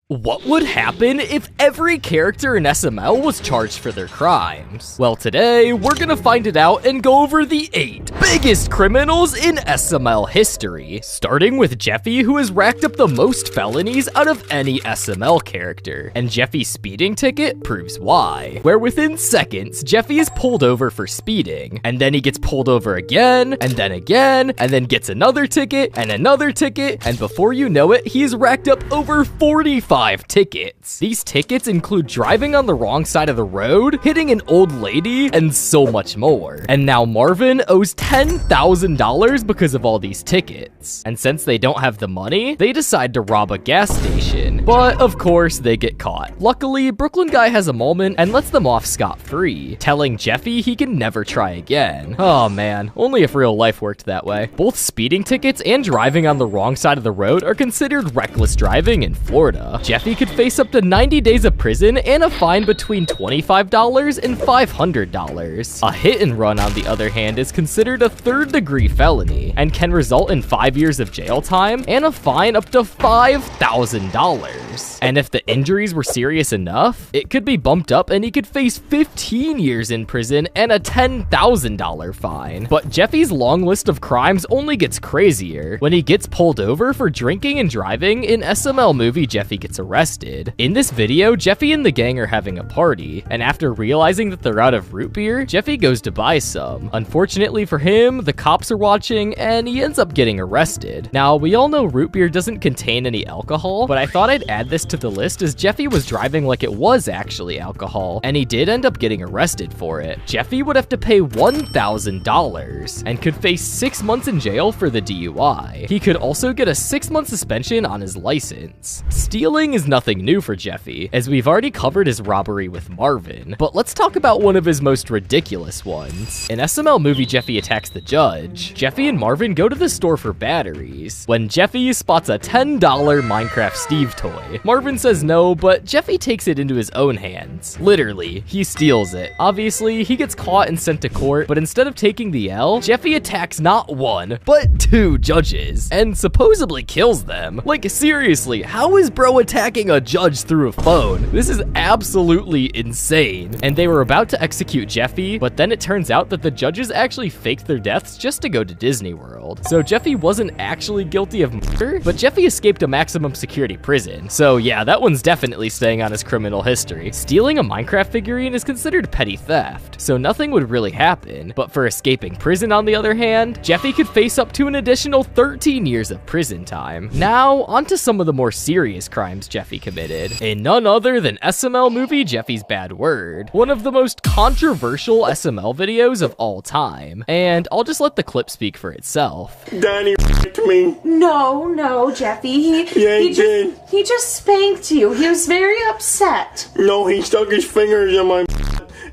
What would happen if every character in SML was charged for their crimes? Well, today, we're gonna find it out and go over the 8 biggest criminals in SML history. Starting with Jeffy, who has racked up the most felonies out of any SML character. And Jeffy's speeding ticket proves why. Where within seconds, Jeffy is pulled over for speeding. And then he gets pulled over again, and then gets another ticket, and before you know it, he's racked up over 45 tickets. These tickets include driving on the wrong side of the road, hitting an old lady, and so much more. And now Marvin owes $10,000 because of all these tickets. And since they don't have the money, they decide to rob a gas station. But of course, they get caught. Luckily, Brooklyn Guy has a moment and lets them off scot-free, telling Jeffy he can never try again. Oh man, only if real life worked that way. Both speeding tickets and driving on the wrong side of the road are considered reckless driving in Florida. Jeffy could face up to 90 days of prison and a fine between $25 and $500. A hit and run, on the other hand, is considered a third-degree felony and can result in 5 years of jail time and a fine up to $5,000. And if the injuries were serious enough, it could be bumped up and he could face 15 years in prison and a $10,000 fine. But Jeffy's long list of crimes only gets crazier when he gets pulled over for drinking and driving. In SML movie, Jeffy gets arrested. In this video, Jeffy and the gang are having a party, and after realizing that they're out of root beer, Jeffy goes to buy some. Unfortunately for him, the cops are watching, and he ends up getting arrested. Now, we all know root beer doesn't contain any alcohol, but I thought I'd add this to the list as Jeffy was driving like it was actually alcohol, and he did end up getting arrested for it. Jeffy would have to pay $1,000 and could face 6 months in jail for the DUI. He could also get a 6-month suspension on his license. Stealing is nothing new for Jeffy, as we've already covered his robbery with Marvin, but let's talk about one of his most ridiculous ones. In SML movie Jeffy Attacks the Judge, Jeffy and Marvin go to the store for batteries, when Jeffy spots a $10 Minecraft Steve toy. Marvin says no, but Jeffy takes it into his own hands. Literally, he steals it. Obviously, he gets caught and sent to court, but instead of taking the L, Jeffy attacks not 1, but 2 judges, and supposedly kills them. Like, seriously, how is bro attacking a judge through a phone? This is absolutely insane. And they were about to execute Jeffy, but then it turns out that the judges actually faked their deaths just to go to Disney World. So Jeffy wasn't actually guilty of murder, but Jeffy escaped a maximum security prison. So yeah, that one's definitely staying on his criminal history. Stealing a Minecraft figurine is considered petty theft, so nothing would really happen. But for escaping prison, on the other hand, Jeffy could face up to an additional 13 years of prison time. Now, onto some of the more serious crimes Jeffy committed, in none other than SML movie Jeffy's Bad Word, one of the most controversial SML videos of all time. And I'll just let the clip speak for itself. Danny to me. No, Jeffy. He just spanked you. He was very upset. No, he stuck his fingers in my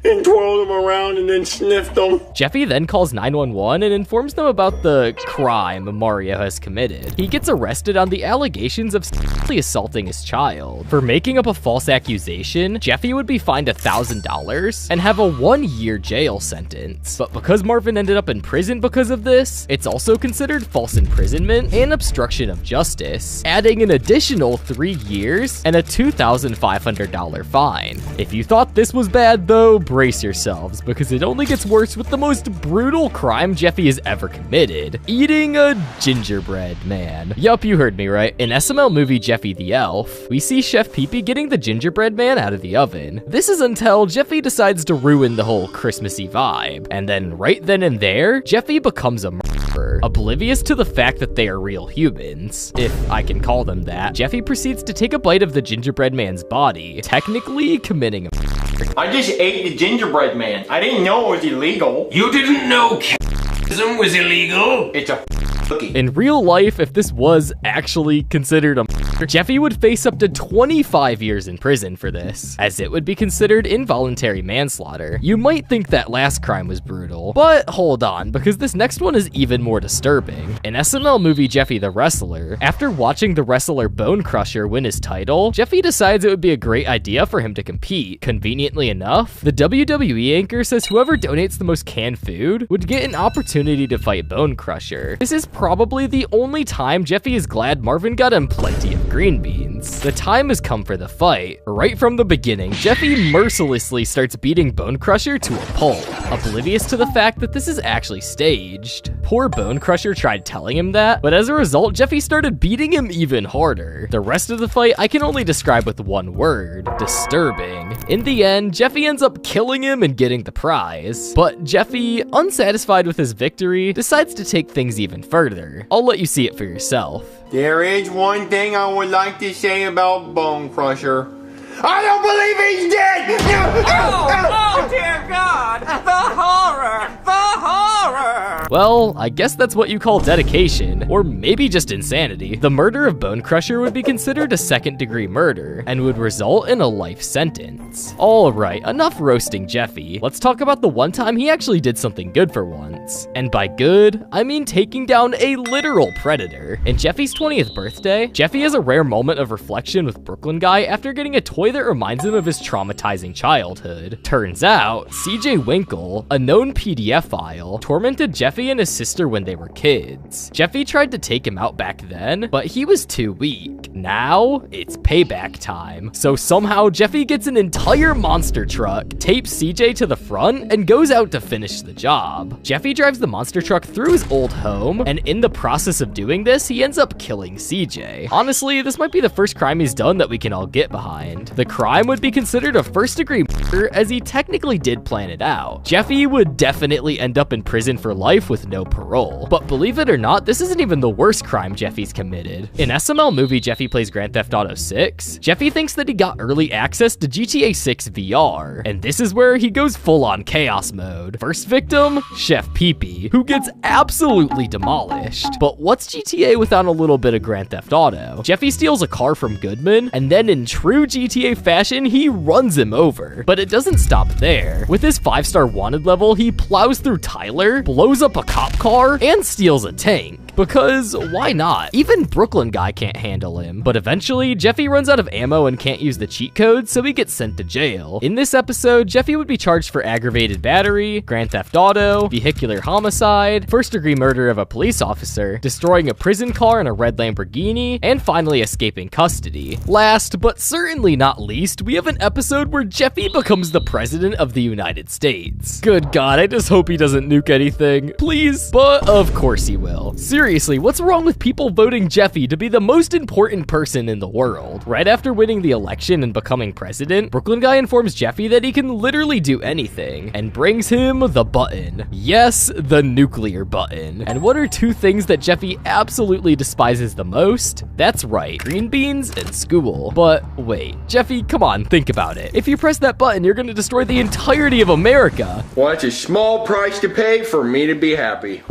and twirled them around and then sniffed them. Jeffy then calls 911 and informs them about the crime Mario has committed. He gets arrested on the allegations of sexually assaulting his child. For making up a false accusation, Jeffy would be fined $1,000 and have a 1-year jail sentence. But because Marvin ended up in prison because of this, it's also considered false imprisonment and obstruction of justice, adding an additional 3 years and a $2,500 fine. If you thought this was bad though, brace yourselves, because it only gets worse with the most brutal crime Jeffy has ever committed: eating a gingerbread man. Yup, you heard me right. In SML movie Jeffy the Elf, we see Chef Pee-Pee getting the gingerbread man out of the oven. This is until Jeffy decides to ruin the whole Christmassy vibe. And then right then and there, Jeffy becomes a murderer. Oblivious to the fact that they are real humans, if I can call them that, Jeffy proceeds to take a bite of the gingerbread man's body, technically committing a murder. I just ate the gingerbread man. I didn't know it was illegal. You didn't know cannibalism was illegal? It's a cookie. In real life, if this was actually considered a murder, Jeffy would face up to 25 years in prison for this, as it would be considered involuntary manslaughter. You might think that last crime was brutal, but hold on, because this next one is even more disturbing. In SML movie Jeffy the Wrestler, after watching the wrestler Bone Crusher win his title, Jeffy decides it would be a great idea for him to compete. Conveniently enough, the WWE anchor says whoever donates the most canned food would get an opportunity to fight Bone Crusher. This is probably the only time Jeffy is glad Marvin got him plenty of green beans. sentence. The time has come for the fight. Right from the beginning, Jeffy mercilessly starts beating Bone Crusher to a pulp, oblivious to the fact that this is actually staged. Poor Bone Crusher tried telling him that, but as a result, Jeffy started beating him even harder. The rest of the fight I can only describe with one word: disturbing. In the end, Jeffy ends up killing him and getting the prize. But Jeffy, unsatisfied with his victory, decides to take things even further. I'll let you see it for yourself. There is one thing I would like to say about Bone Crusher. I don't believe he's dead! Oh, dear God! The horror! The horror! Well, I guess that's what you call dedication, or maybe just insanity. The murder of Bone Crusher would be considered a second-degree murder, and would result in a life sentence. Alright, enough roasting Jeffy. Let's talk about the one time he actually did something good for once. And by good, I mean taking down a literal predator. In Jeffy's 20th birthday, Jeffy has a rare moment of reflection with Brooklyn Guy after getting a toy that reminds him of his traumatizing childhood. Turns out, CJ Winkle, a known PDF file, tormented Jeffy and his sister when they were kids. Jeffy tried to take him out back then, but he was too weak. Now, it's payback time. So somehow, Jeffy gets an entire monster truck, tapes CJ to the front, and goes out to finish the job. Jeffy drives the monster truck through his old home, and in the process of doing this, he ends up killing CJ. Honestly, this might be the first crime he's done that we can all get behind. The crime would be considered a first-degree murder, as he technically did plan it out. Jeffy would definitely end up in prison for life with no parole. But believe it or not, this isn't even the worst crime Jeffy's committed. In SML movie Jeffy Plays Grand Theft Auto 6, Jeffy thinks that he got early access to GTA 6 VR, and this is where he goes full-on chaos mode. First victim, Chef Pee-Pee, who gets absolutely demolished. But what's GTA without a little bit of Grand Theft Auto? Jeffy steals a car from Goodman, and then in true GTA fashion, he runs him over. But it doesn't stop there. With his 5-star wanted level, he plows through Tyler, blows up a cop car, and steals a tank. Because why not? Even Brooklyn Guy can't handle him. But eventually, Jeffy runs out of ammo and can't use the cheat code, so he gets sent to jail. In this episode, Jeffy would be charged for aggravated battery, Grand Theft Auto, vehicular homicide, first-degree murder of a police officer, destroying a prison car in a red Lamborghini, and finally escaping custody. Last, but certainly not least, we have an episode where Jeffy becomes the president of the United States. Good God, I just hope he doesn't nuke anything. Please? But of course he will. Seriously, what's wrong with people voting Jeffy to be the most important person in the world? Right after winning the election and becoming president, Brooklyn Guy informs Jeffy that he can literally do anything, and brings him the button. Yes, the nuclear button. And what are two things that Jeffy absolutely despises the most? That's right, green beans and school. But wait, Jeffy, come on, think about it. If you press that button, you're gonna destroy the entirety of America. Well, that's a small price to pay for me to be happy.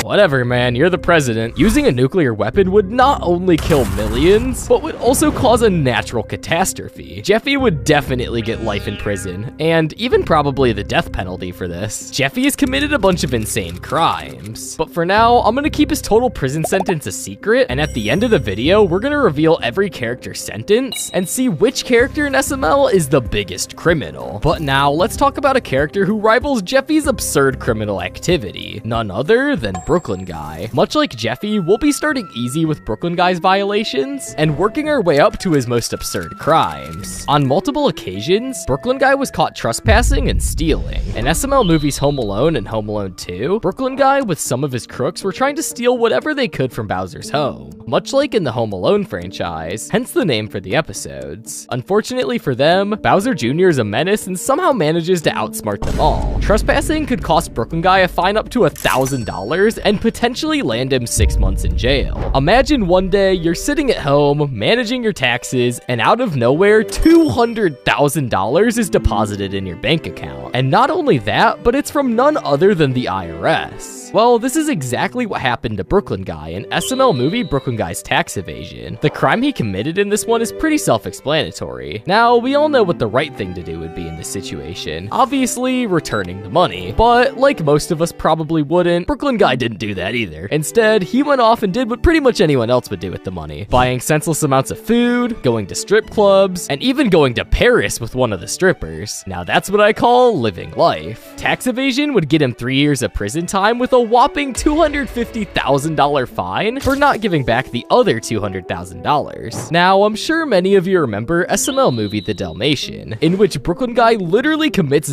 Whatever, man, you're the president. Using a nuclear weapon would not only kill millions, but would also cause a natural catastrophe. Jeffy would definitely get life in prison, and even probably the death penalty for this. Jeffy has committed a bunch of insane crimes. But for now, I'm gonna keep his total prison sentence a secret, and at the end of the video, we're gonna reveal every character's sentence, and see which character in SML is the biggest criminal. But now, let's talk about a character who rivals Jeffy's absurd criminal activity. None other than Brooklyn Guy. Much like Jeffy, we'll be starting easy with Brooklyn Guy's violations and working our way up to his most absurd crimes. On multiple occasions, Brooklyn Guy was caught trespassing and stealing. In SML movies Home Alone and Home Alone 2, Brooklyn Guy with some of his crooks were trying to steal whatever they could from Bowser's home, much like in the Home Alone franchise, hence the name for the episodes. Unfortunately for them, Bowser Jr. is a menace and somehow manages to outsmart them all. Trespassing could cost Brooklyn Guy a fine up to $1,000 and potentially land him 6 months in jail. Imagine one day you're sitting at home, managing your taxes, and out of nowhere, $200,000 is deposited in your bank account. And not only that, but it's from none other than the IRS. Well, this is exactly what happened to Brooklyn Guy in SML movie Brooklyn Guy's Tax Evasion. The crime he committed in this one is pretty self-explanatory. Now, we all know what the right thing to do would be in this situation. Obviously, returning the money. But, like most of us probably wouldn't, Brooklyn Guy didn't do that either. Instead, he went off and did what pretty much anyone else would do with the money, buying senseless amounts of food, going to strip clubs, and even going to Paris with one of the strippers. Now that's what I call living life. Tax evasion would get him 3 years of prison time with a whopping $250,000 fine for not giving back the other $200,000. Now, I'm sure many of you remember SML movie The Dalmatian, in which Brooklyn guy literally commits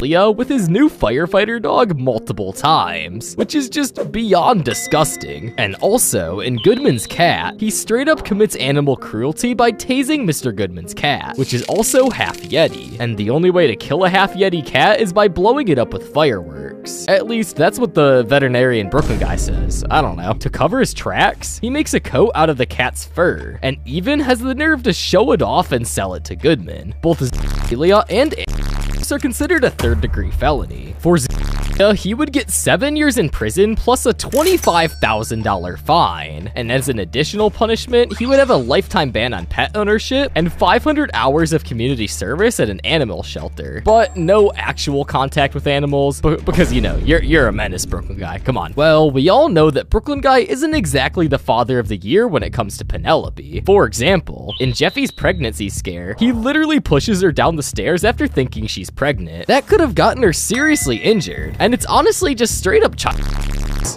with his new firefighter dog multiple times, which is just beyond disgusting. And also, in Goodman's cat, he straight up commits animal cruelty by tasing Mr. Goodman's cat, which is also half Yeti. And the only way to kill a half Yeti cat is by blowing it up with fireworks. At least, that's what the veterinarian Brooklyn guy says. I don't know. To cover his tracks, he makes a coat out of the cat's fur, and even has the nerve to show it off and sell it to Goodman. Both Zelia and are considered a third-degree felony. For Zelia, he would get 7 years in prison plus a $25,000 fine. And as an additional punishment, he would have a lifetime ban on pet ownership and 500 hours of community service at an animal shelter. But no actual contact with animals, because, you know, you're a menace, Brooklyn guy. Come on. Well, we all know that Brooklyn guy isn't exactly the father of the year when it comes to Penelope. For example, in Jeffy's pregnancy scare, he literally pushes her down the stairs after thinking she's pregnant. That could have gotten her seriously injured, and it's honestly just straight up child.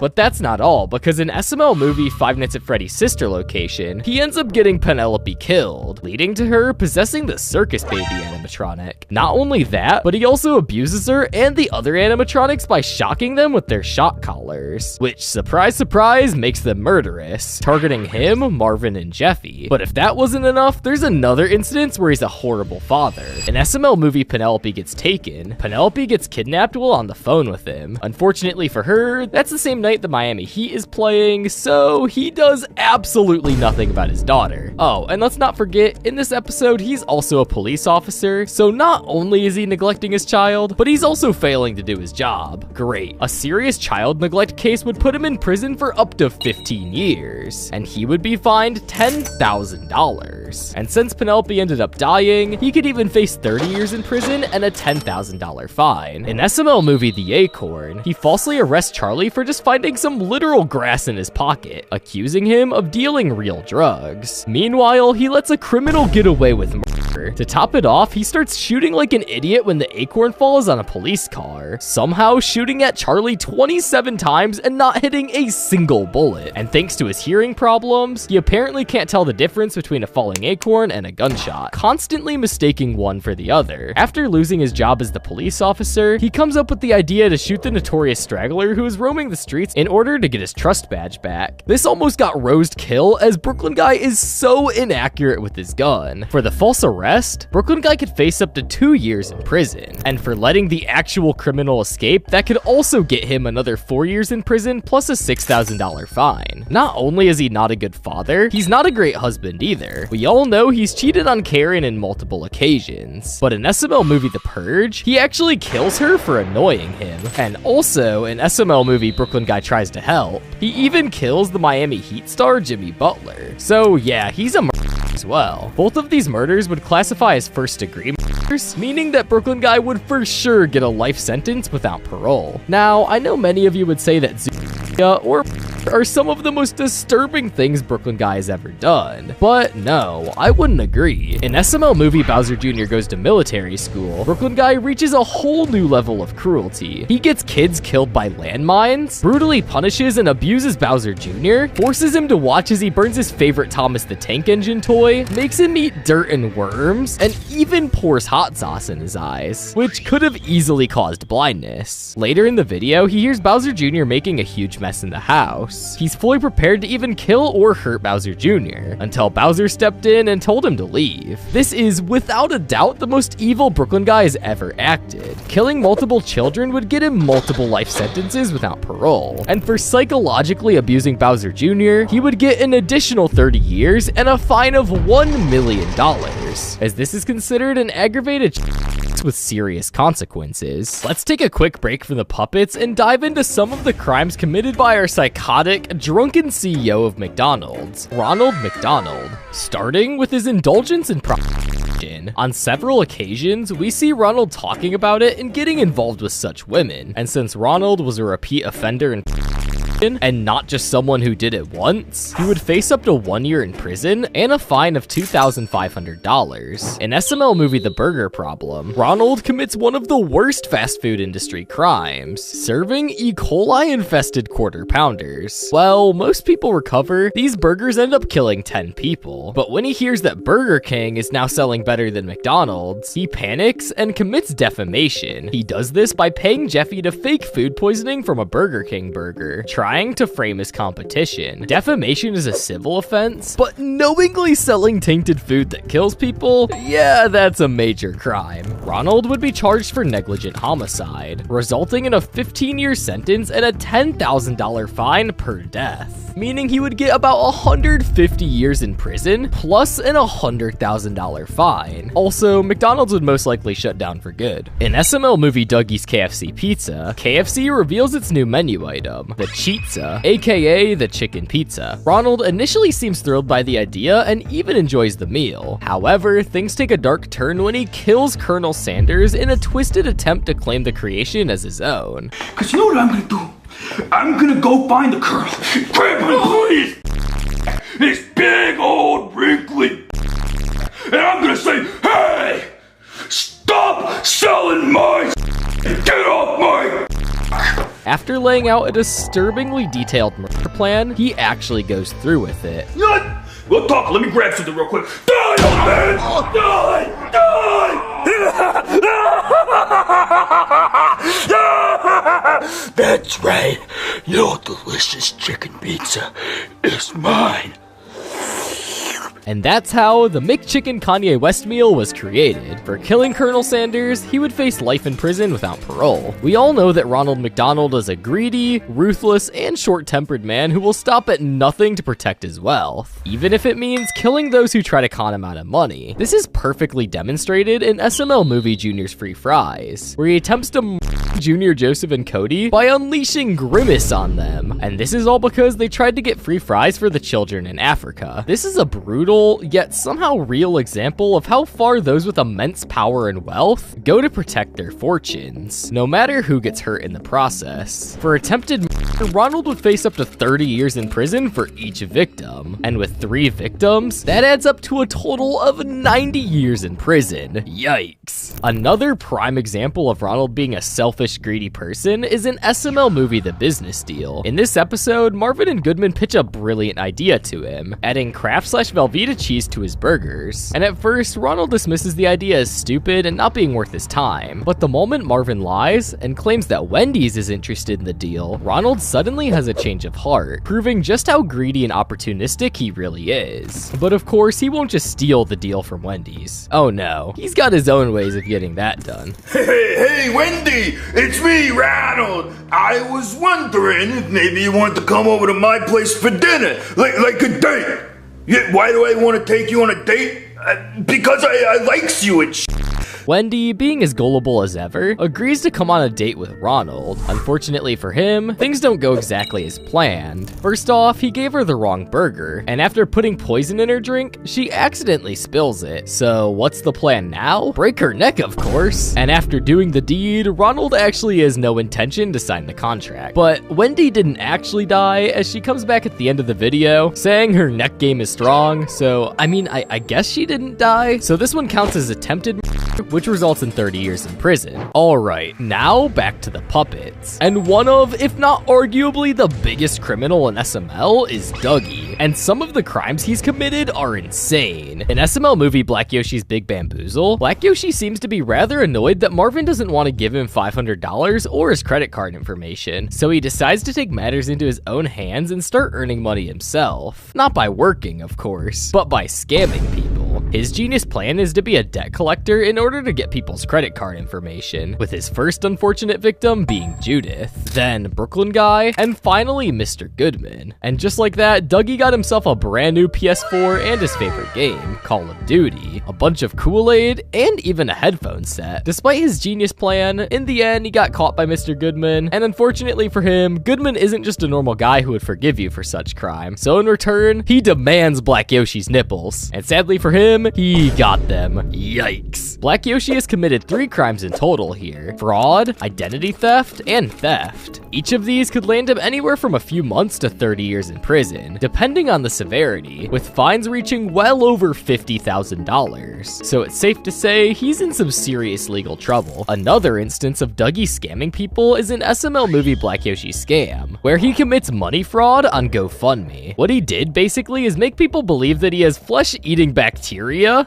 But that's not all, because in SML movie Five Nights at Freddy's sister location, he ends up getting Penelope killed, leading to her possessing the circus baby animatronic. Not only that, but he also abuses her and the other animatronics by shocking them with their shock collars, which, surprise surprise, makes them murderous, targeting him, Marvin, and Jeffy. But if that wasn't enough, there's another instance where he's a horrible father. In SML movie Penelope Gets Taken, Penelope gets kidnapped while on the phone with him. Unfortunately for her, that's the same night the Miami Heat is playing, so he does absolutely nothing about his daughter. Oh, and let's not forget, in this episode, he's also a police officer, so not only is he neglecting his child, but he's also failing to do his job. Great. A serious child neglect case would put him in prison for up to 15 years, and he would be fined $10,000. And since Penelope ended up dying, he could even face 30 years in prison and a $10,000 fine. In SML movie The Acorn, he falsely arrests Charlie for just finding some literal grass in his pocket, accusing him of dealing real drugs. Meanwhile, he lets a criminal get away with murder. To top it off, he starts shooting like an idiot when the acorn falls on a police car, somehow shooting at Charlie 27 times and not hitting a single bullet. And thanks to his hearing problems, he apparently can't tell the difference between a falling acorn and a gunshot, constantly mistaking one for the other. After losing his job as the police officer, he comes up with the idea to shoot the notorious straggler who is roaming the streets in order to get his trust badge back. This almost got Rosed kill, as Brooklyn guy is so inaccurate with his gun. For the false arrest, Brooklyn guy could face up to 2 years in prison, and for letting the actual criminal escape, that could also get him another 4 years in prison plus a $6,000 fine. Not only is he not a good father, he's not a great husband either. We all know he's cheated on Karen in multiple occasions, but in SML movie The Purge, he actually kills her for annoying him. And also, in SML movie Brooklyn guy tries to help, he even kills the Miami Heat star Jimmy Butler. So yeah, he's a murderer as well. Both of these murders would classify as first-degree murders, meaning that Brooklyn guy would for sure get a life sentence without parole. Now, I know many of you would say that or are some of the most disturbing things Brooklyn guy has ever done. But no, I wouldn't agree. In SML movie Bowser Jr. Goes to Military School, Brooklyn guy reaches a whole new level of cruelty. He gets kids killed by landmines, brutally punishes and abuses Bowser Jr., forces him to watch as he burns his favorite Thomas the Tank Engine toy, makes him eat dirt and worms, and even pours hot sauce in his eyes, which could have easily caused blindness. Later in the video, he hears Bowser Jr. making a huge mess in the house. He's fully prepared to even kill or hurt Bowser Jr. until Bowser stepped in and told him to leave. This is without a doubt the most evil Brooklyn guy has ever acted. Killing multiple children would get him multiple life sentences without parole. And for psychologically abusing Bowser Jr., he would get an additional 30 years and a fine of $1 million, as this is considered an aggravated with serious consequences. Let's take a quick break from the puppets and dive into some of the crimes committed by our psychotic, drunken CEO of McDonald's, Ronald McDonald, starting with his indulgence in prostitution. On several occasions, we see Ronald talking about it and getting involved with such women, and since Ronald was a repeat offender and and not just someone who did it once, he would face up to 1 year in prison and a fine of $2,500. In SML movie The Burger Problem, Ronald commits one of the worst fast food industry crimes, serving E. coli-infested quarter pounders. While most people recover, these burgers end up killing 10 people. But when he hears that Burger King is now selling better than McDonald's, he panics and commits defamation. He does this by paying Jeffy to fake food poisoning from a Burger King burger, trying to frame his competition. Defamation is a civil offense, but knowingly selling tainted food that kills people? Yeah, that's a major crime. Ronald would be charged for negligent homicide, resulting in a 15-year sentence and a $10,000 fine per death, meaning he would get about 150 years in prison plus an $100,000 fine. Also, McDonald's would most likely shut down for good. In SML movie Dougie's KFC Pizza, KFC reveals its new menu item, the Chizza, aka the chicken pizza. Ronald initially seems thrilled by the idea and even enjoys the meal. However, things take a dark turn when he kills Colonel Sanders in a twisted attempt to claim the creation as his own. Cause you know what I'm gonna do? I'm gonna go find the Colonel, grab him his big old wrinkly, and I'm gonna say, hey, stop selling my and get off my. After laying out a disturbingly detailed murder plan, he actually goes through with it. You know what? We'll talk. Let me grab something real quick. Die, old man! Die! Die! That's right. Your delicious chicken pizza is mine. And that's how the McChicken Kanye West meal was created. For killing Colonel Sanders, he would face life in prison without parole. We all know that Ronald McDonald is a greedy, ruthless, and short-tempered man who will stop at nothing to protect his wealth, even if it means killing those who try to con him out of money. This is perfectly demonstrated in SML movie Junior's Free Fries, where he attempts to murder Junior, Joseph, and Cody by unleashing Grimace on them. And this is all because they tried to get free fries for the children in Africa. This is a brutal, yet somehow real example of how far those with immense power and wealth go to protect their fortunes, no matter who gets hurt in the process. For attempted murder, Ronald would face up to 30 years in prison for each victim. And with 3 victims, that adds up to a total of 90 years in prison. Yikes. Another prime example of Ronald being a selfish, greedy person is in SML movie The Business Deal. In this episode, Marvin and Goodman pitch a brilliant idea to him, adding Kraft/Velveeta cheese to his burgers. And at first, Ronald dismisses the idea as stupid and not being worth his time. But the moment Marvin lies and claims that Wendy's is interested in the deal, Ronald suddenly has a change of heart, proving just how greedy and opportunistic he really is. But of course, he won't just steal the deal from Wendy's. Oh no, he's got his own ways of getting that done. Hey, Wendy! It's me, Ronald. I was wondering if maybe you want to come over to my place for dinner, like a date. Yeah, why do I want to take you on a date? Because I likes you and Wendy, being as gullible as ever, agrees to come on a date with Ronald. Unfortunately for him, things don't go exactly as planned. First off, he gave her the wrong burger, and after putting poison in her drink, she accidentally spills it. So what's the plan now? Break her neck, of course. And after doing the deed, Ronald actually has no intention to sign the contract. But Wendy didn't actually die, as she comes back at the end of the video, saying her neck game is strong. So, I mean, I guess she didn't die. So this one counts as attempted murder, which results in 30 years in prison. Alright, now back to the puppets. And one of, if not arguably the biggest criminal in SML is Dougie. And some of the crimes he's committed are insane. In SML movie Black Yoshi's Big Bamboozle, Black Yoshi seems to be rather annoyed that Marvin doesn't want to give him $500 or his credit card information. So he decides to take matters into his own hands and start earning money himself. Not by working, of course, but by scamming people. His genius plan is to be a debt collector in order to get people's credit card information, with his first unfortunate victim being Judith, then Brooklyn Guy, and finally Mr. Goodman. And just like that, Dougie got himself a brand new PS4 and his favorite game, Call of Duty, a bunch of Kool-Aid, and even a headphone set. Despite his genius plan, in the end, he got caught by Mr. Goodman, and unfortunately for him, Goodman isn't just a normal guy who would forgive you for such crime. So in return, he demands Black Yoshi's nipples. And sadly for him, him, he got them. Yikes. Black Yoshi has committed 3 crimes in total here: fraud, identity theft, and theft. Each of these could land him anywhere from a few months to 30 years in prison, depending on the severity, with fines reaching well over $50,000. So it's safe to say he's in some serious legal trouble. Another instance of Dougie scamming people is in SML movie Black Yoshi Scam, where he commits money fraud on GoFundMe. What he did basically is make people believe that he has flesh-eating bacteria,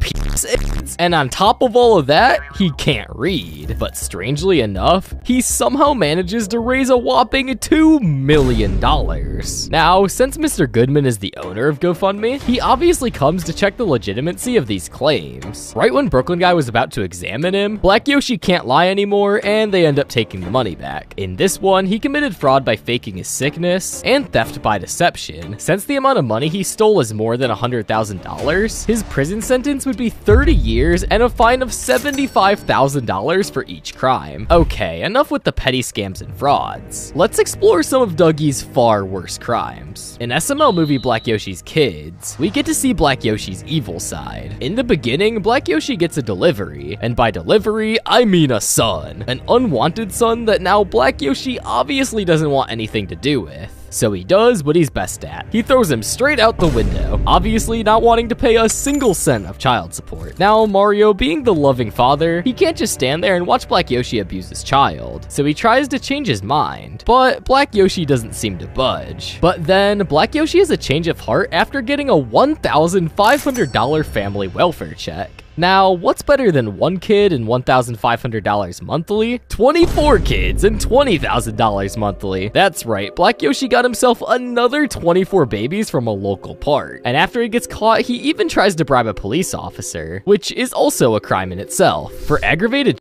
and on top of all of that, he can't read. But strangely enough, he somehow manages to raise a whopping $2 million. Now, since Mr. Goodman is the owner of GoFundMe, he obviously comes to check the legitimacy of these claims. Right when Brooklyn Guy was about to examine him, Black Yoshi can't lie anymore, and they end up taking the money back. In this one, he committed fraud by faking his sickness, and theft by deception. Since the amount of money he stole is more than $100,000, his prison sentence would be 30 years and a fine of $75,000 for each crime. Okay, enough with the petty scams and frauds. Let's explore some of Dougie's far worse crimes. In SML movie Black Yoshi's Kids, we get to see Black Yoshi's evil side. In the beginning, Black Yoshi gets a delivery, and by delivery, I mean a son. An unwanted son that now Black Yoshi obviously doesn't want anything to do with. So he does what he's best at. He throws him straight out the window, obviously not wanting to pay a single cent of child support. Now, Mario, being the loving father, he can't just stand there and watch Black Yoshi abuse his child, so he tries to change his mind. But Black Yoshi doesn't seem to budge. But then, Black Yoshi has a change of heart after getting a $1,500 family welfare check. Now, what's better than 1 kid and $1,500 monthly? 24 kids and $20,000 monthly. That's right, Black Yoshi got himself another 24 babies from a local park. And after he gets caught, he even tries to bribe a police officer, which is also a crime in itself. For aggravated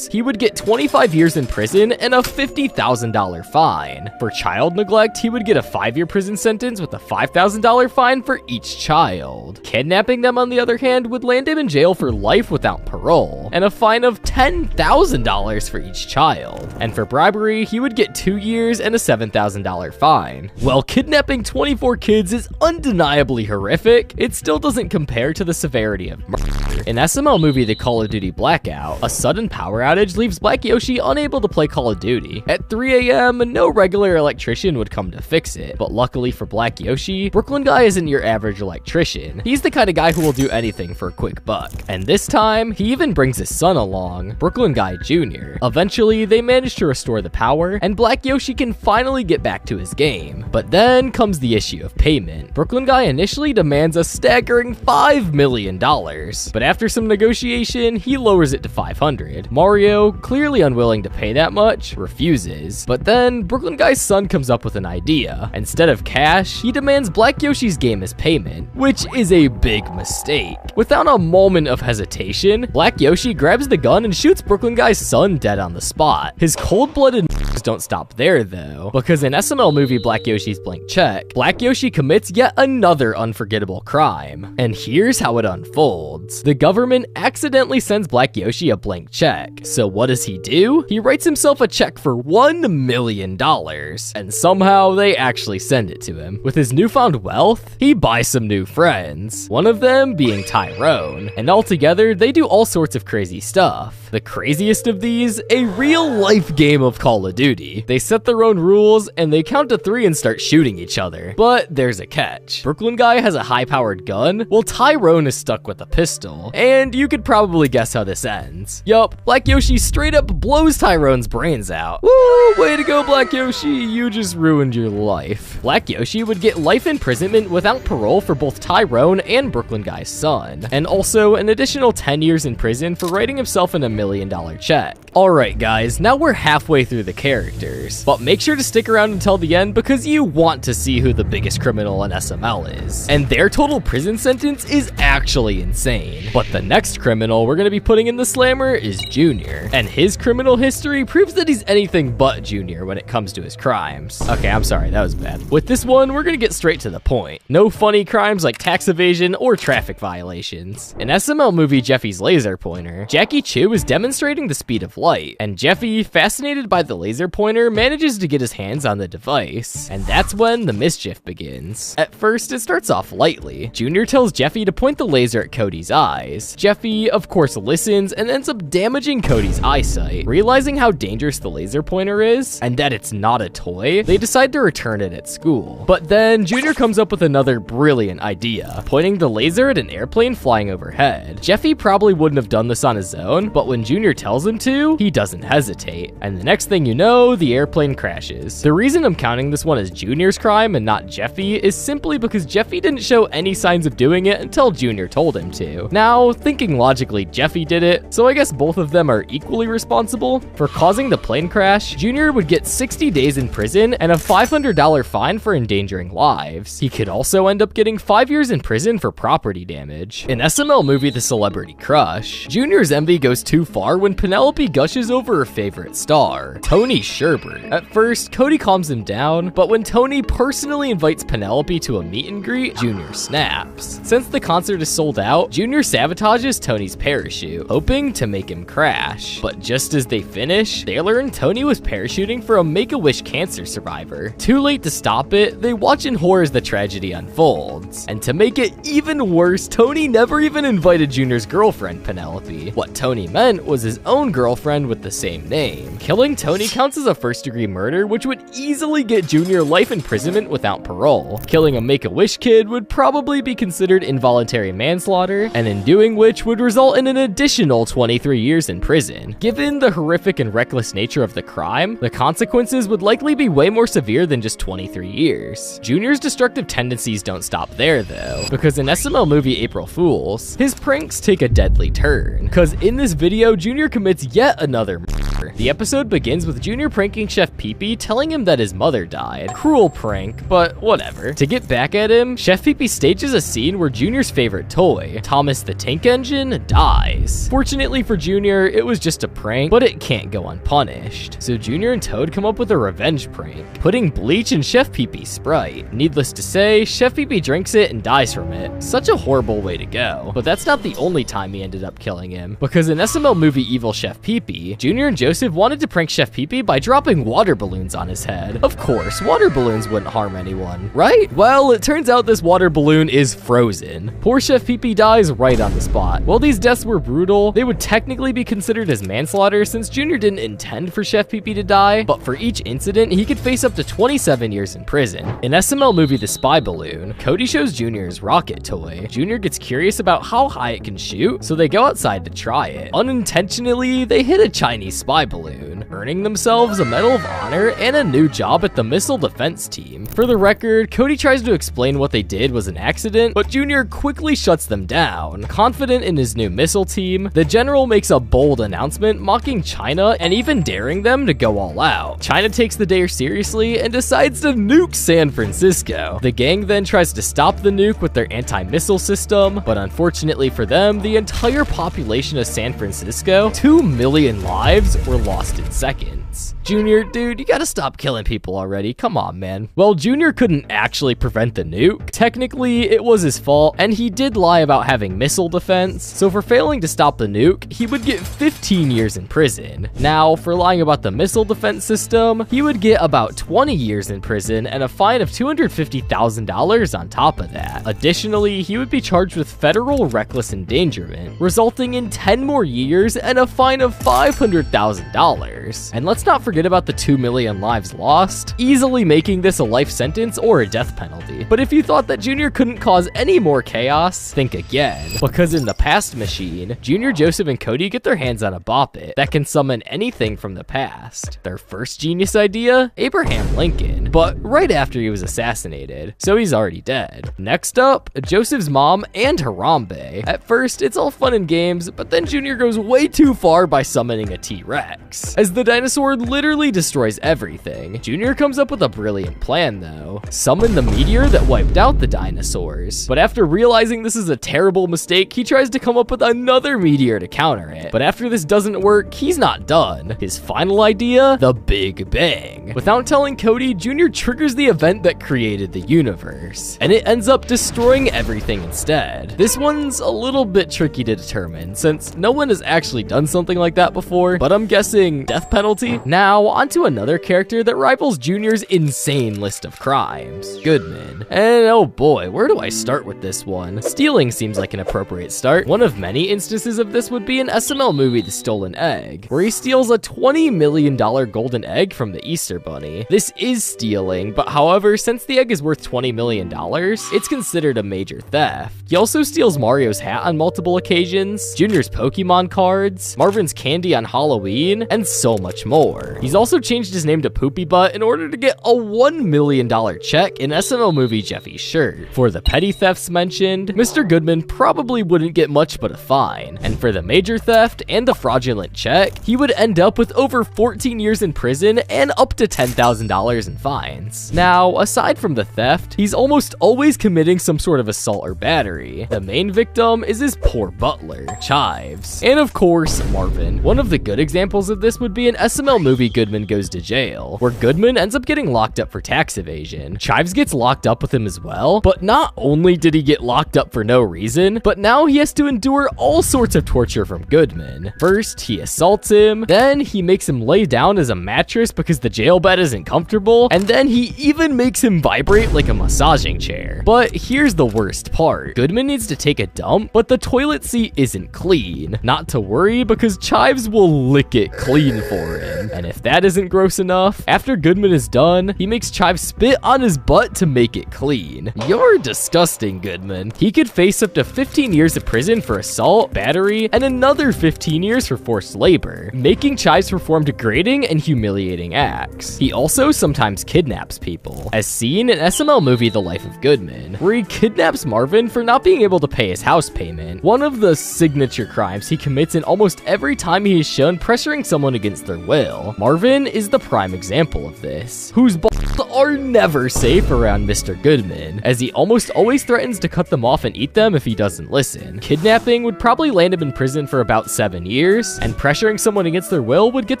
he would get 25 years in prison and a $50,000 fine. For child neglect, he would get a 5-year prison sentence with a $5,000 fine for each child. Kidnapping them, on the other hand, would land him in jail for life without parole, and a fine of $10,000 for each child. And for bribery, he would get 2 years and a $7,000 fine. While kidnapping 24 kids is undeniably horrific, it still doesn't compare to the severity of murder. In SML movie The Call of Duty Blackout, a sudden power outage leaves Black Yoshi unable to play Call of Duty. At 3 a.m., no regular electrician would come to fix it, but luckily for Black Yoshi, Brooklyn Guy isn't your average electrician. He's the kind of guy who will do anything for a quick buck. And this time, he even brings his son along, Brooklyn Guy Jr. Eventually, they manage to restore the power, and Black Yoshi can finally get back to his game. But then comes the issue of payment. Brooklyn Guy initially demands a staggering $5 million, but after some negotiation, he lowers it to $500. Mario, clearly unwilling to pay that much, refuses. But then, Brooklyn Guy's son comes up with an idea. Instead of cash, he demands Black Yoshi's game as payment, which is a big mistake. Without a moment of hesitation, Black Yoshi grabs the gun and shoots Brooklyn Guy's son dead on the spot. His cold-blooded don't stop there though, because in SML movie Black Yoshi's Blank Check, Black Yoshi commits yet another unforgettable crime. And here's how it unfolds. The government accidentally sends Black Yoshi a blank check. So what does he do? He writes himself a check for $1 million, and somehow they actually send it to him. With his newfound wealth, he buys some new friends, one of them being Tyrone, and altogether they do all sorts of crazy stuff. The craziest of these, a real-life game of Call of Duty. They set their own rules, and they count to 3 and start shooting each other. But there's a catch. Brooklyn Guy has a high-powered gun, while Tyrone is stuck with a pistol. And you could probably guess how this ends. Yup, Black Yoshi straight up blows Tyrone's brains out. Woo! Way to go, Black Yoshi, you just ruined your life. Black Yoshi would get life imprisonment without parole for both Tyrone and Brooklyn Guy's son, and also an additional 10 years in prison for writing himself in a $1 million check. Alright guys, now we're halfway through the characters, but make sure to stick around until the end because you want to see who the biggest criminal in SML is. And their total prison sentence is actually insane. But the next criminal we're going to be putting in the slammer is Junior, and his criminal history proves that he's anything but Junior when it comes to his crimes. Okay, I'm sorry, that was bad. With this one, we're going to get straight to the point. No funny crimes like tax evasion or traffic violations. In SML movie Jeffy's Laser Pointer, Jackie Chu is demonstrating the speed of light, and Jeffy, fascinated by the laser pointer manages to get his hands on the device, and that's when the mischief begins. At first, it starts off lightly. Junior tells Jeffy to point the laser at Cody's eyes. Jeffy, of course, listens and ends up damaging Cody's eyesight. Realizing how dangerous the laser pointer is, and that it's not a toy, they decide to return it at school. But then, Junior comes up with another brilliant idea, pointing the laser at an airplane flying overhead. Jeffy probably wouldn't have done this on his own, but when Junior tells him to, he doesn't hesitate. And the next thing you know, the airplane crashes. The reason I'm counting this one as Junior's crime and not Jeffy is simply because Jeffy didn't show any signs of doing it until Junior told him to. Now, thinking logically, Jeffy did it, so I guess both of them are equally responsible. For causing the plane crash, Junior would get 60 days in prison and a $500 fine for endangering lives. He could also end up getting 5 years in prison for property damage. In SML movie The Celebrity Crush, Junior's envy goes too far when Penelope gushes over her favorite star, Tony Sherbert. At first, Cody calms him down, but when Tony personally invites Penelope to a meet and greet, Junior snaps. Since the concert is sold out, Junior sabotages Tony's parachute, hoping to make him crash. But just as they finish, they learn Tony was parachuting for a Make-A-Wish cancer survivor. Too late to stop it, they watch in horror as the tragedy unfolds. And to make it even worse, Tony never even invited Junior's girlfriend, Penelope. What Tony meant was his own girlfriend with the same name. Killing Tony counts as a first-degree murder, which would easily get Junior life imprisonment without parole. Killing a Make-A-Wish kid would probably be considered involuntary manslaughter, and in doing which would result in an additional 23 years in prison. Given the horrific and reckless nature of the crime, the consequences would likely be way more severe than just 23 years. Junior's destructive tendencies don't stop there though, because in SML movie April Fools, his pranks take a deadly turn. Cause in this video, Junior commits yet another murder. The episode begins with Junior pranking Chef Pee-Pee, telling him that his mother died. Cruel prank, but whatever. To get back at him, Chef Pee-Pee stages a scene where Junior's favorite toy, Thomas the Tank Engine, dies. Fortunately for Junior, it was just a prank, but it can't go unpunished. So Junior and Toad come up with a revenge prank, putting bleach in Chef Pee-Pee's Sprite. Needless to say, Chef Pee-Pee drinks it and dies from it. Such a horrible way to go. But that's not the only time he ended up killing him, because in SML movie Evil Chef Pee-Pee, Junior and Joseph wanted to prank Chef Pee-Pee by dropping water balloons on his head. Of course, water balloons wouldn't harm anyone, right? Well, it turns out this water balloon is frozen. Poor Chef Pee-Pee dies right on the spot. While these deaths were brutal, they would technically be considered as manslaughter since Junior didn't intend for Chef Pee-Pee to die, but for each incident, he could face up to 27 years in prison. In SML movie The Spy Balloon, Cody shows Junior his rocket toy. Junior gets curious about how high it can shoot, so they go outside to try it. Unintentionally, they hit a Chinese spy balloon, earning themselves a Medal of Honor and a new job at the Missile Defense Team. For the record, Cody tries to explain what they did was an accident, but Junior quickly shuts them down. Confident in his new missile team, the general makes a bold announcement mocking China and even daring them to go all out. China takes the dare seriously and decides to nuke San Francisco. The gang then tries to stop the nuke with their anti-missile system, but unfortunately for them, the entire population of San Francisco, 2 million lives, were lost in seconds. Junior, dude, you gotta stop killing people already. Come on, man. Well, Junior couldn't actually prevent the nuke. Technically, it was his fault, and he did lie about having missile defense, so for failing to stop the nuke, he would get 15 years in prison. Now, for lying about the missile defense system, he would get about 20 years in prison and a fine of $250,000 on top of that. Additionally, he would be charged with federal reckless endangerment, resulting in 10 more years and a fine of $500,000. And let's not forget about the 2 million lives lost, easily making this a life sentence or a death penalty. But if you thought that Junior couldn't cause any more chaos, think again. Because in the past machine, Junior, Joseph, and Cody get their hands on a bop it that can summon anything from the past. Their first genius idea? Abraham Lincoln. But right after he was assassinated, so he's already dead. Next up, Joseph's mom and Harambe. At first, it's all fun and games, but then Junior goes way too far by summoning a T-Rex. As the dinosaur literally destroys everything, Junior comes up with a brilliant plan though. Summon the meteor that wiped out the dinosaurs. But after realizing this is a terrible mistake, he tries to come up with another meteor to counter it. But after this doesn't work, he's not done. His final idea? The Big Bang. Without telling Cody, Junior triggers the event that created the universe, and it ends up destroying everything instead. This one's a little bit tricky to determine since no one has actually done something like that before, but I'm guessing death penalty. Now, onto another character that rivals Junior's insane list of crimes, Goodman. And oh boy, where do I start with this one? Stealing seems like an appropriate start. One of many instances of this would be an SML movie, The Stolen Egg, where he steals a $20 million golden egg from the Easter Bunny. This is stealing, but however, since the egg is worth $20 million, it's considered a major theft. He also steals Mario's hat on multiple occasions, Junior's Pokemon cards, Marvin's candy on Halloween, and so much more. He's also changed his name to Poopy Butt in order to get a $1 million check in SML movie Jeffy's shirt. For the petty thefts mentioned, Mr. Goodman probably wouldn't get much but a fine, and for the major theft and the fraudulent check, he would end up with over 14 years in prison and up to $10,000 in fines. Now, aside from the theft, he's almost always committing some sort of assault or battery. The main victim is his poor butler, Chives. And of course, Marvin. One of the good examples of this would be an SML movie Goodman Goes to Jail, where Goodman ends up getting locked up for tax evasion. Chives gets locked up with him as well, but not only did he get locked up for no reason, but now he has to endure all sorts of torture from Goodman. First, he assaults him, then he makes him lay down as a mattress because the jail bed isn't comfortable, and then he even makes him vibrate like a massaging chair. But here's the worst part. Goodman needs to take a dump, but the toilet seat isn't clean. Not to worry, because Chives will lick it clean for him. And if that isn't gross enough, after Goodman is done, he makes Chives spit on his butt to make it clean. You're disgusting, Goodman. He could face up to 15 years of prison for assault, battery, and another 15 years for forced labor, making Chives perform degrading and humiliating acts. He also sometimes kidnaps people, as seen in SML movie The Life of Goodman, where he kidnaps Marvin for not being able to pay his house payment, one of the signature crimes he commits in almost every time he is shown pressuring someone against their will. Marvin is the prime example of this, whose balls are never safe around Mr. Goodman, as he almost always threatens to cut them off and eat them if he doesn't listen. Kidnapping would probably land him in prison for about 7 years, and pressuring someone against their will would get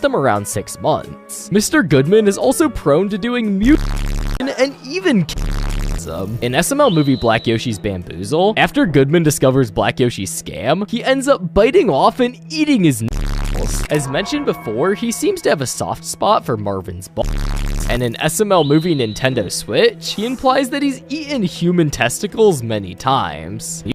them around 6 months. Mr. Goodman is also prone to doing mutilation and even in SML movie Black Yoshi's Bamboozle, after Goodman discovers Black Yoshi's scam, he ends up biting off and eating his nails. As mentioned before, he seems to have a soft spot for Marvin's balls. And in SML movie Nintendo Switch, he implies that he's eaten human testicles many times. He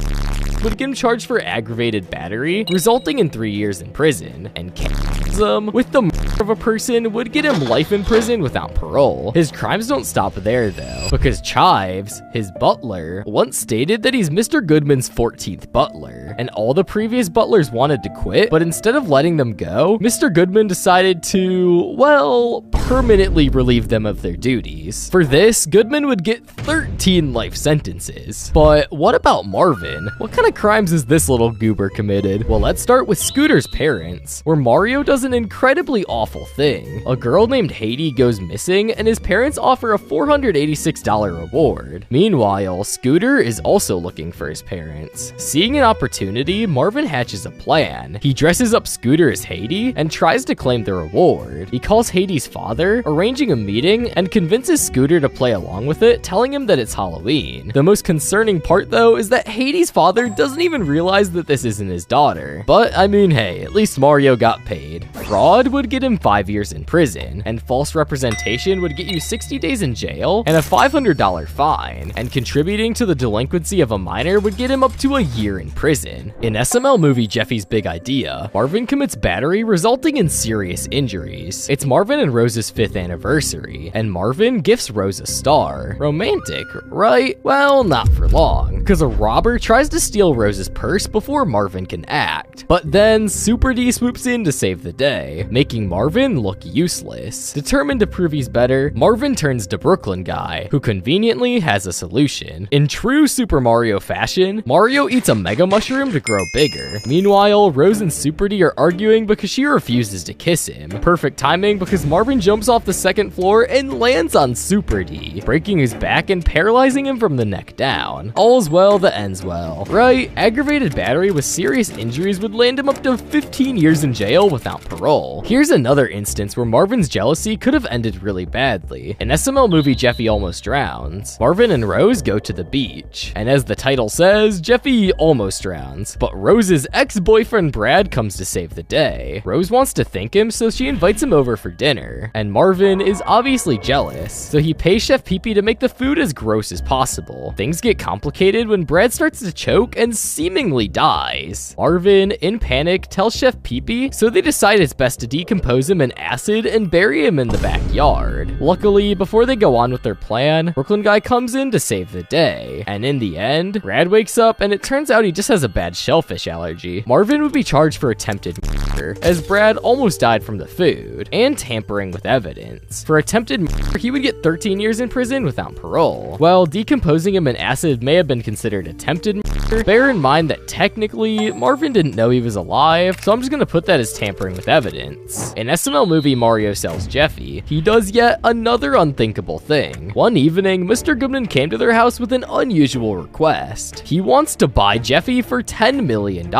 would get him charged for aggravated battery, resulting in 3 years in prison, and cannibalism with the murder of a person would get him life in prison without parole. His crimes don't stop there though, because Chives, his butler, once stated that he's Mr. Goodman's 14th butler, and all the previous butlers wanted to quit, but instead of letting them go, Mr. Goodman decided to, well, permanently relieve them of their duties. For this, Goodman would get 13 life sentences. But what about Marvin? What kind of crimes has this little goober committed? Well, let's start with Scooter's parents, where Mario does an incredibly awful thing. A girl named Haiti goes missing, and his parents offer a $486 reward. Meanwhile, Scooter is also looking for his parents. Seeing an opportunity, Marvin hatches a plan. He dresses up Scooter as Haiti and tries to claim the reward. He calls Haiti's father, arranging a meeting, and convinces Scooter to play along with it, telling him that it's Halloween. The most concerning part though is that Haiti's father doesn't even realize that this isn't his daughter. But I mean, hey, at least Mario got paid. Fraud would get him 5 years in prison, and false representation would get you 60 days in jail and a $500 fine, and contributing to the delinquency of a minor would get him up to a year in prison. In SML movie Jeffy's Big Idea, Marvin commits battery resulting in serious injuries. It's Marvin and Rose's 5th anniversary, and Marvin gifts Rose a star. Romantic, right? Well, not for long, because a robber tries to steal Rose's purse before Marvin can act. But then Super D swoops in to save the day, making Marvin look useless. Determined to prove he's better, Marvin turns to Brooklyn Guy, who conveniently has a solution. In true Super Mario fashion, Mario eats a Mega Mushroom to grow bigger. Meanwhile, Rose and Super D are arguing because she refuses to kiss him. Perfect timing because Marvin jumps off the 2nd floor and lands on Super D, breaking his back and paralyzing him from the neck down. All's well well that ends well, right? Aggravated battery with serious injuries would land him up to 15 years in jail without parole. Here's another instance where Marvin's jealousy could have ended really badly. In SML movie Jeffy Almost Drowns, Marvin and Rose go to the beach, and as the title says, Jeffy almost drowns, but Rose's ex-boyfriend Brad comes to save the day. Rose wants to thank him, so she invites him over for dinner, and Marvin is obviously jealous, so he pays Chef Pee-Pee to make the food as gross as possible. Things get complicated when Brad starts to choke and seemingly dies. Marvin, in panic, tells Chef Pee-Pee, so they decide it's best to decompose him in acid and bury him in the backyard. Luckily, before they go on with their plan, Brooklyn Guy comes in to save the day, and in the end, Brad wakes up and it turns out he just has a bad shellfish allergy. Marvin would be charged for attempted murder, as Brad almost died from the food, and tampering with evidence. For attempted murder, he would get 13 years in prison without parole. While decomposing him in acid may have been considered attempted murder, bear in mind that technically, Marvin didn't know he was alive, so I'm just gonna put that as tampering with evidence. In SML movie Mario Sells Jeffy, he does yet another unthinkable thing. One evening, Mr. Goodman came to their house with an unusual request. He wants to buy Jeffy for $10 million.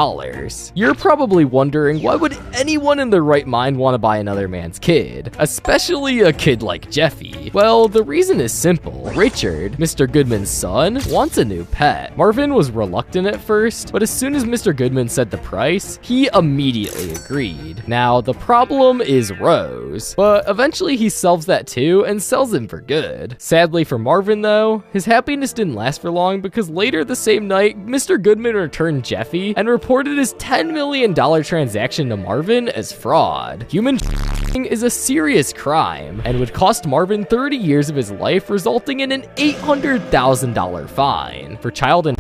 You're probably wondering, why would anyone in their right mind want to buy another man's kid? Especially a kid like Jeffy. Well, the reason is simple. Richard, Mr. Goodman's son, wants a new pet. Marvin was reluctant at first, but as soon as Mr. Goodman said the price, he immediately agreed. Now, the problem is Rose, but eventually he solves that too and sells him for good. Sadly for Marvin though, his happiness didn't last for long because later the same night, Mr. Goodman returned Jeffy and reported his $10 million transaction to Marvin as fraud. Human trafficking is a serious crime and would cost Marvin 30 years of his life, resulting in an $800,000 fine. For child and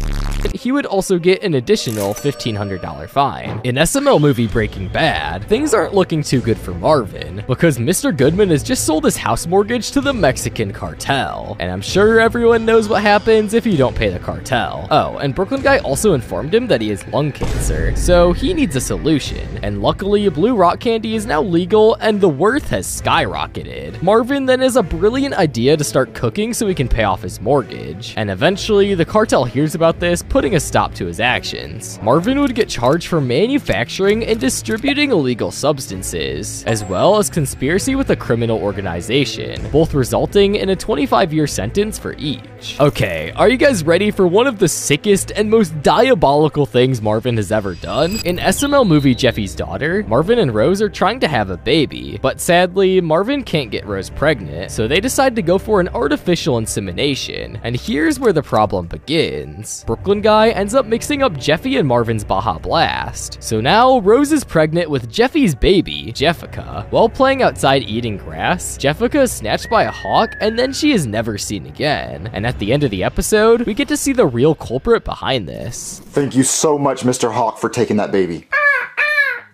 he would also get an additional $1,500 fine. In SML movie Breaking Bad, things aren't looking too good for Marvin because Mr. Goodman has just sold his house mortgage to the Mexican cartel. And I'm sure everyone knows what happens if you don't pay the cartel. Oh, and Brooklyn Guy also informed him that he has lung cancer, so he needs a solution. And luckily, blue rock candy is now legal and the worth has skyrocketed. Marvin then has a brilliant idea to start cooking so he can pay off his mortgage. And eventually, the cartel hears about this, putting a stop to his actions. Marvin would get charged for manufacturing and distributing illegal substances, as well as conspiracy with a criminal organization, both resulting in a 25-year sentence for each. Okay, are you guys ready for one of the sickest and most diabolical things Marvin has ever done? In SML movie Jeffy's Daughter, Marvin and Rose are trying to have a baby, but sadly, Marvin can't get Rose pregnant, so they decide to go for an artificial insemination, and here's where the problem begins. Brooklyn Guy ends up mixing up Jeffy and Marvin's Baja Blast. So now, Rose is pregnant with Jeffy's baby, Jeffica. While playing outside eating grass, Jeffica is snatched by a hawk, and then she is never seen again. And at the end of the episode, we get to see the real culprit behind this. Thank you so much, Mr. Hawk, for taking that baby.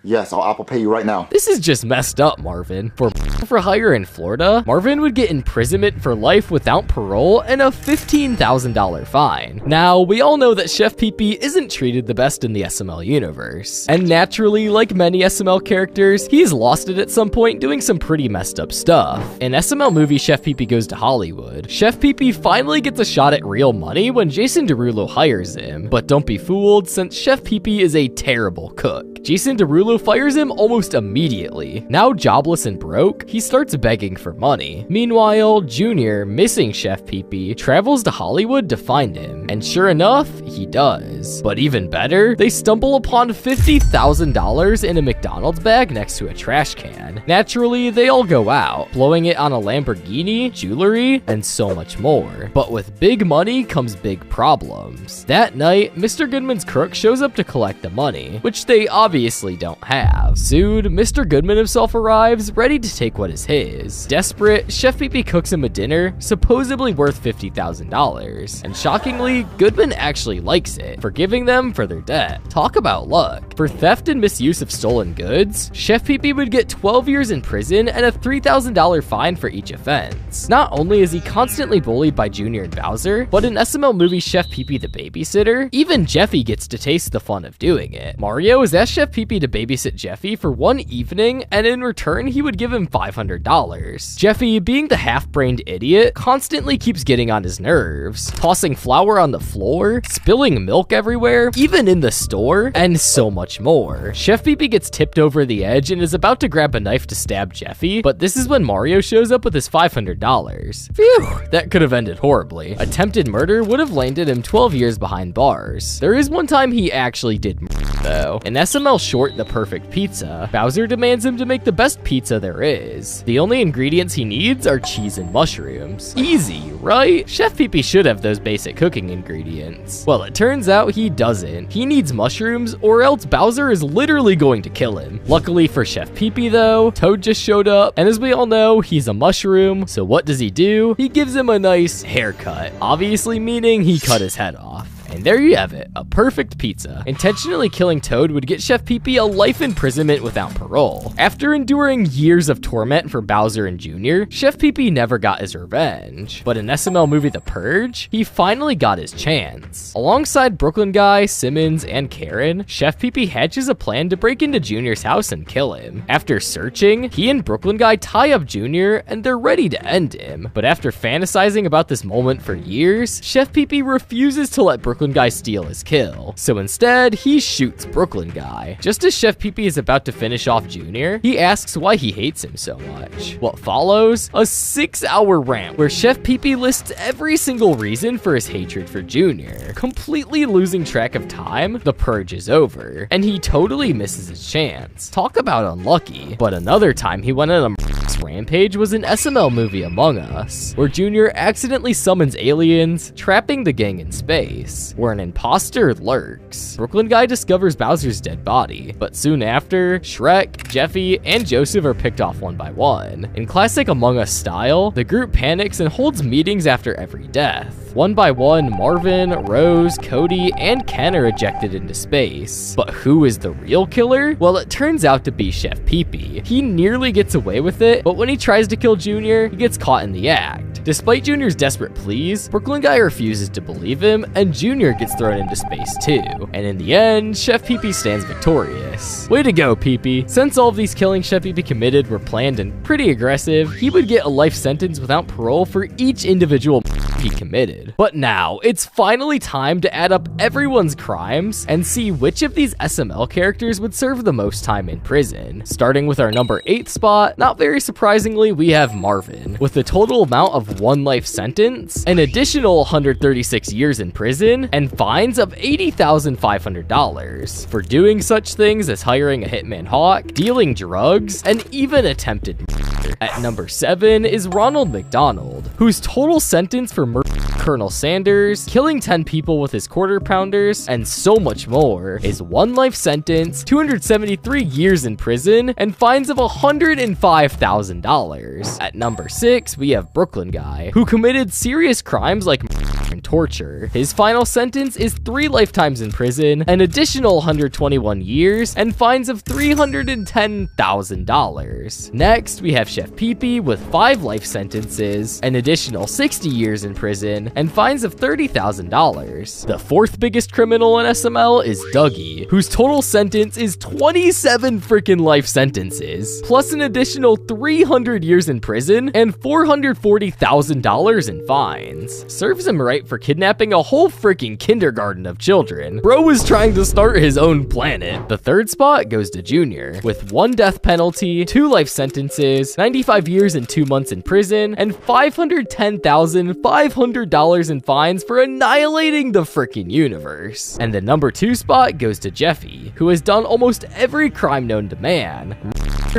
Yes, I'll Apple Pay you right now. This is just messed up, Marvin. For hire in Florida, Marvin would get imprisonment for life without parole and a $15,000 fine. Now, we all know that Chef Pee-Pee isn't treated the best in the SML universe. And naturally, like many SML characters, he's lost it at some point doing some pretty messed up stuff. In SML movie Chef Pee-Pee Goes to Hollywood, Chef Pee-Pee finally gets a shot at real money when Jason Derulo hires him. But don't be fooled, since Chef Pee-Pee is a terrible cook. Jason Derulo fires him almost immediately. Now jobless and broke, he starts begging for money. Meanwhile, Junior, missing Chef Pee-Pee, travels to Hollywood to find him. And sure enough, he does. But even better, they stumble upon $50,000 in a McDonald's bag next to a trash can. Naturally, they all go out, blowing it on a Lamborghini, jewelry, and so much more. But with big money comes big problems. That night, Mr. Goodman's crook shows up to collect the money, which they obviously don't have. Soon, Mr. Goodman himself arrives, ready to take what is his. Desperate, Chef Pee-Pee cooks him a dinner, supposedly worth $50,000. And shockingly, Goodman actually likes it, forgiving them for their debt. Talk about luck. For theft and misuse of stolen goods, Chef Pee-Pee would get 12 years in prison and a $3,000 fine for each offense. Not only is he constantly bullied by Junior and Bowser, but in SML movie Chef Pee-Pee the Babysitter, even Jeffy gets to taste the fun of doing it. Mario is asked Chef Chef Pee-Pee to babysit Jeffy for one evening, and in return, he would give him $500. Jeffy, being the half-brained idiot, constantly keeps getting on his nerves, tossing flour on the floor, spilling milk everywhere, even in the store, and so much more. Chef Pee-Pee gets tipped over the edge and is about to grab a knife to stab Jeffy, but this is when Mario shows up with his $500. Phew, that could have ended horribly. Attempted murder would have landed him 12 years behind bars. There is one time he actually did murder, though. In SML short, The Perfect Pizza, Bowser demands him to make the best pizza there is. The only ingredients he needs are cheese and mushrooms. Easy, right? Chef Pee-Pee should have those basic cooking ingredients. Well, it turns out he doesn't. He needs mushrooms, or else Bowser is literally going to kill him. Luckily for Chef Pee-Pee though, Toad just showed up, and as we all know, he's a mushroom, so what does he do? He gives him a nice haircut, obviously meaning he cut his head off. And there you have it, a perfect pizza. Intentionally killing Toad would get Chef Pee-Pee a life imprisonment without parole. After enduring years of torment for Bowser and Jr., Chef Pee-Pee never got his revenge. But in SML movie The Purge, he finally got his chance. Alongside Brooklyn Guy, Simmons, and Karen, Chef Pee-Pee hatches a plan to break into Jr.'s house and kill him. After searching, he and Brooklyn Guy tie up Jr., and they're ready to end him. But after fantasizing about this moment for years, Chef Pee-Pee refuses to let Brooklyn Guy steal his kill. So instead, he shoots Brooklyn Guy. Just as Chef Pee-Pee is about to finish off Jr., he asks why he hates him so much. What follows? A 6-hour rant where Chef Pee-Pee lists every single reason for his hatred for Jr. Completely losing track of time, the purge is over, and he totally misses his chance. Talk about unlucky. But another time he went on a rampage was an SML movie Among Us, where Jr. accidentally summons aliens, trapping the gang in space, where an imposter lurks. Brooklyn Guy discovers Bowser's dead body, but soon after, Shrek, Jeffy, and Joseph are picked off one by one. In classic Among Us style, the group panics and holds meetings after every death. One by one, Marvin, Rose, Cody, and Ken are ejected into space. But who is the real killer? Well, it turns out to be Chef Pee-Pee. He nearly gets away with it, but when he tries to kill Jr., he gets caught in the act. Despite Jr.'s desperate pleas, Brooklyn Guy refuses to believe him, and Jr. gets thrown into space too. And in the end, Chef Pee-Pee stands victorious. Way to go, Pee-Pee. Since all of these killings Chef Pee-Pee committed were planned and pretty aggressive, he would get a life sentence without parole for each individual he committed. But now, it's finally time to add up everyone's crimes and see which of these SML characters would serve the most time in prison. Starting with our number 8 spot, not very surprisingly, we have Marvin. With a total amount of 1 life sentence, an additional 136 years in prison, and fines of $80,500 for doing such things as hiring a hitman Hawk, dealing drugs, and even attempted murder. At number 7 is Ronald McDonald, whose total sentence for murder Colonel Sanders, killing 10 people with his quarter pounders, and so much more is 1 life sentence, 273 years in prison, and fines of $105,000. At number 6, we have Brooklyn Guy, who committed serious crimes like murder and torture. His final sentence is 3 lifetimes in prison, an additional 121 years, and fines of $310,000. Next, we have Chef Pee-Pee with 5 life sentences, an additional 60 years in prison, and fines of $30,000. The 4th biggest criminal in SML is Dougie, whose total sentence is 27 freaking life sentences, plus an additional 300 years in prison and $440,000 in fines. Serves him right for kidnapping a whole freaking kindergarten of children. Bro was trying to start his own planet. The 3rd spot goes to Jr. with 1 death penalty, 2 life sentences, 95 years and 2 months in prison, and $510,500 in fines for annihilating the freaking universe. And the number 2 spot goes to Jeffy, who has done almost every crime known to man.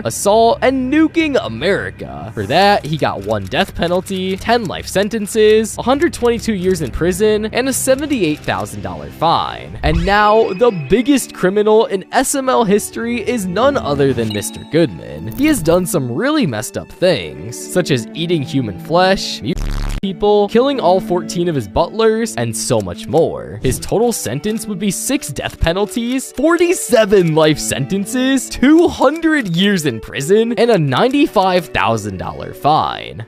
Assault, and nuking America. For that, he got 1 death penalty, 10 life sentences, 122 years in prison, and a $78,000 fine. And now, the biggest criminal in SML history is none other than Mr. Goodman. He has done some really messed up things, such as eating human flesh, people, killing all 14 of his butlers, and so much more. His total sentence would be 6 death penalties, 47 life sentences, 200 years in prison, and a $95,000 fine.